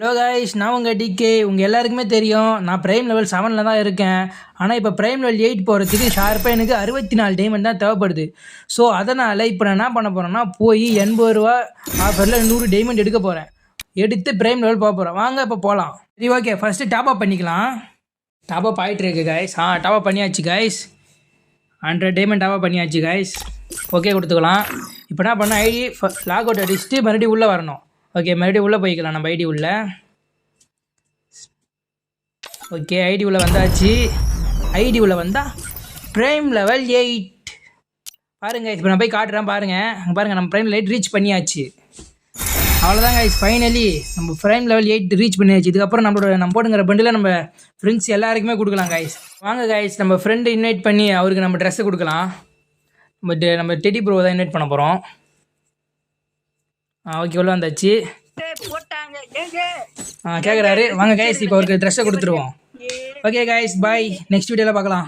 Hello guys, நான் உங்கள் decay. உங்கள் எல்லாருக்குமே தெரியும், நான் ப்ரைம் லெவல் 7ல் தான் இருக்கேன். ஆனால் இப்போ ப்ரைம் லெவல் 8 போகிறதுக்கு ஷார்ப்பாக எனக்கு 64 டைமண்ட் தான் தேவைப்படுது. ஸோ அதனால் இப்போ நான் என்ன பண்ண போகிறேன்னா, போய் 80 ரூபா ஆஃபரில் 100 டைமண்ட் எடுக்க போகிறேன். எடுத்து ப்ரைம் லெவல் போக போகிறேன். வாங்க இப்போ போகலாம். சரி, ஓகே. ஃபஸ்ட்டு டாப் அப் பண்ணிக்கலாம். டாப் அப் ஆகிட்டு இருக்கு கைஸ். டாப் அப் பண்ணியாச்சு கைஸ். 100 டைமண்ட் டாப் அப் பண்ணியாச்சு கைஸ். ஓகே கொடுத்துக்கலாம். இப்போ என்ன பண்ண, ஐடி லாக் அவுட் அடிச்சுட்டு மறுபடியும் உள்ளே வரணும். ஓகே, மறுபடியும் உள்ளே போய்க்கலாம். நம்ம ஐடி உள்ள. ஓகே, ஐடி உள்ள வந்தாச்சு. ஐடி உள்ள வந்தால் ப்ரைம் லெவல் 8 பாருங்கள். இப்போ நான் போய் காட்டுறேன் பாருங்கள். அங்கே பாருங்கள், நம்ம ப்ரைம் லெவல் 8 ரீச் பண்ணியாச்சு. அவ்வளோதாங்க கைஸ், ஃபைனலி நம்ம ப்ரைம் லெவல் 8 ரீச் பண்ணியாச்சு. இதுக்கப்புறம் நம்ம போட்டுங்கிற பண்டில் நம்ம ஃப்ரெண்ட்ஸ் எல்லாருக்குமே கொடுக்கலாம் கைஸ். வாங்க கைஸ், நம்ம ஃப்ரெண்டு இன்வைட் பண்ணி அவருக்கு நம்ம ட்ரெஸ்ஸை கொடுக்கலாம். பட் நம்ம டெடி ப்ரோ தான் இன்வைட் பண்ண போகிறோம். ஓகே, உள்ள வந்தாச்சு. கேட்குறாரு. வாங்க கைஸ், இப்போ அவருக்கு ட்ரெஸ்ஸை கொடுத்துருவோம். ஓகே கைஸ், பாய். நெக்ஸ்ட் வீடியோவில் பார்க்கலாம்.